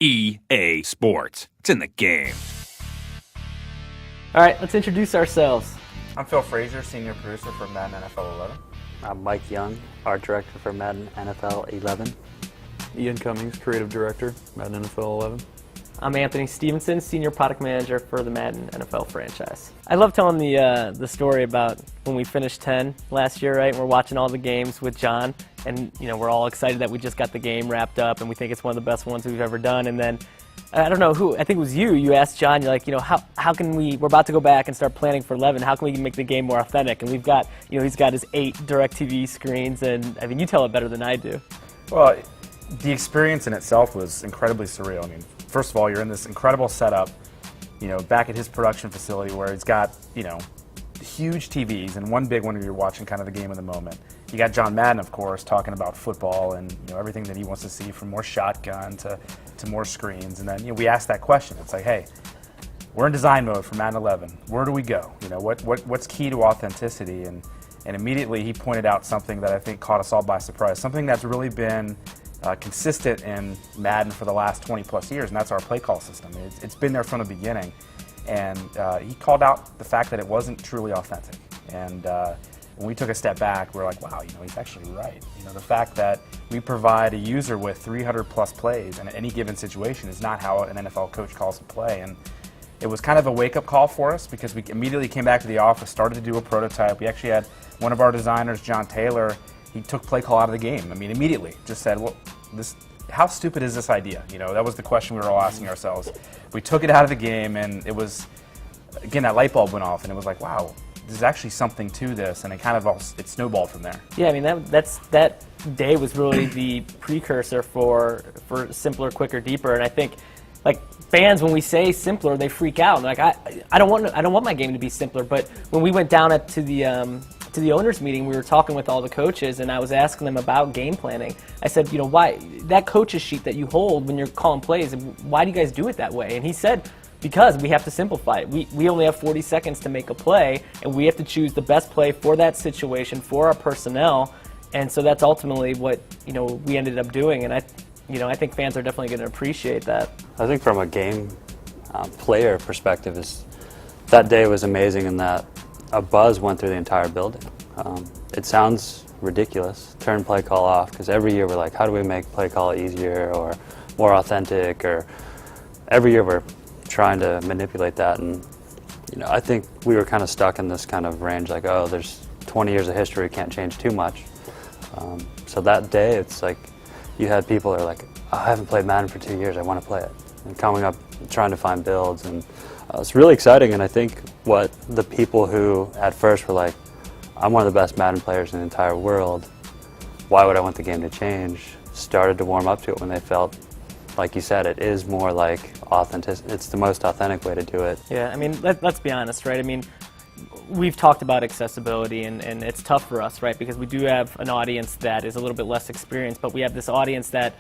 EA Sports. It's in the game. All right, let's introduce ourselves. I'm Phil Frazier, Senior Producer for Madden NFL 11. I'm Mike Young, Art Director for Madden NFL 11. Ian Cummings, Creative Director, Madden NFL 11. I'm Anthony Stevenson, Senior Product Manager for the Madden NFL franchise. I love telling the story about when we finished 10 last year, right? We're watching all the games with John, and we're all excited that we just got the game wrapped up, and we think it's one of the best ones we've ever done. And then I don't know who, I think it was you asked John, you're like, how can we're about to go back and start planning for 11, how can we make the game more authentic? And we've got, he's got his 8 DirecTV screens, and I mean, you tell it better than I do. Well, the experience in itself was incredibly surreal. I mean, first of all, you're in this incredible setup, back at his production facility where he's got, huge TVs, and one big one where you're watching kind of the game of the moment. You got John Madden, of course, talking about football and everything that he wants to see, from more shotgun to more screens. And then we asked that question. It's like, hey, we're in design mode for Madden 11. Where do we go? What's key to authenticity? And immediately he pointed out something that I think caught us all by surprise. Something that's really been consistent in Madden for the last 20 plus years, and that's our play call system. It's been there from the beginning. And he called out the fact that it wasn't truly authentic. And when we took a step back, we were like, wow, he's actually right. The fact that we provide a user with 300 plus plays in any given situation is not how an NFL coach calls a play. And it was kind of a wake-up call for us, because we immediately came back to the office, started to do a prototype. We actually had one of our designers, John Taylor, he took play call out of the game. I mean, immediately just said, well, how stupid is this idea? That was the question we were all asking ourselves. We took it out of the game, and it was, again, that light bulb went off, and it was like, wow, there's actually something to this, and it snowballed from there. Yeah, I mean, that day was really the precursor for simpler, quicker, deeper, and I think, like, fans, when we say simpler, they freak out. Like, I don't want my game to be simpler, but when we went down to the owners meeting, we were talking with all the coaches, and I was asking them about game planning. I said, why that coach's sheet that you hold when you're calling plays, why do you guys do it that way? And he said, because we have to simplify it. We only have 40 seconds to make a play, and we have to choose the best play for that situation, for our personnel, and so that's ultimately what we ended up doing. And I think fans are definitely going to appreciate that. I think from a game player perspective, that day was amazing in that a buzz went through the entire building. It sounds ridiculous, turn play call off, because every year we're like, how do we make play call easier or more authentic? Or every year we're trying to manipulate that, and I think we were kind of stuck in this kind of range, like, oh, there's 20 years of history, can't change too much. So that day, it's like you had people that are like, oh, I haven't played Madden for 2 years, I want to play it, and coming up trying to find builds, and it's really exciting. And I think what the people who at first were like, I'm one of the best Madden players in the entire world, why would I want the game to change, started to warm up to it when they felt, like you said, it is more like authentic. It's the most authentic way to do it. Yeah, I mean, let's be honest, right? I mean, we've talked about accessibility, and it's tough for us, right? Because we do have an audience that is a little bit less experienced, but we have this audience that's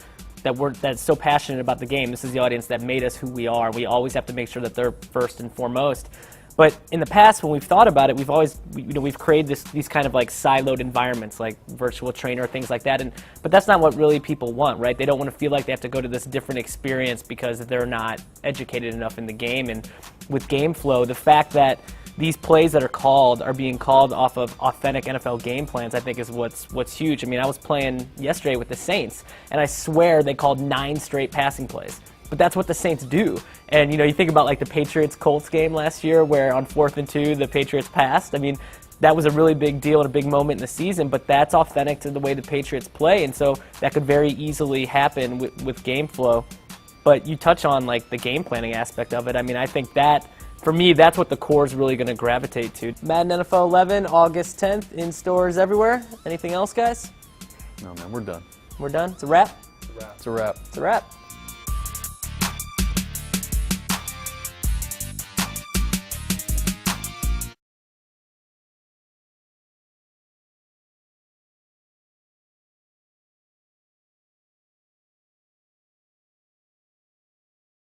so passionate about the game. This is the audience that made us who we are. We always have to make sure that they're first and foremost. But in the past, when we've thought about it, we've created these kind of like siloed environments, like virtual trainer, things like that. But that's not what really people want, right? They don't want to feel like they have to go to this different experience because they're not educated enough in the game. And with game flow, the fact that these plays that are being called off of authentic NFL game plans, I think is what's huge. I mean, I was playing yesterday with the Saints, and I swear they called 9 straight passing plays. But that's what the Saints do. And you think about like the Patriots-Colts game last year, where on 4th and 2 the Patriots passed. I mean, that was a really big deal and a big moment in the season, but that's authentic to the way the Patriots play, and so that could very easily happen with game flow. But you touch on like the game planning aspect of it. I mean, I think that, for me, that's what the core is really going to gravitate to. Madden NFL 11, August 10th, in stores everywhere. Anything else, guys? No, man, we're done. We're done? It's a wrap? It's a wrap. It's a wrap.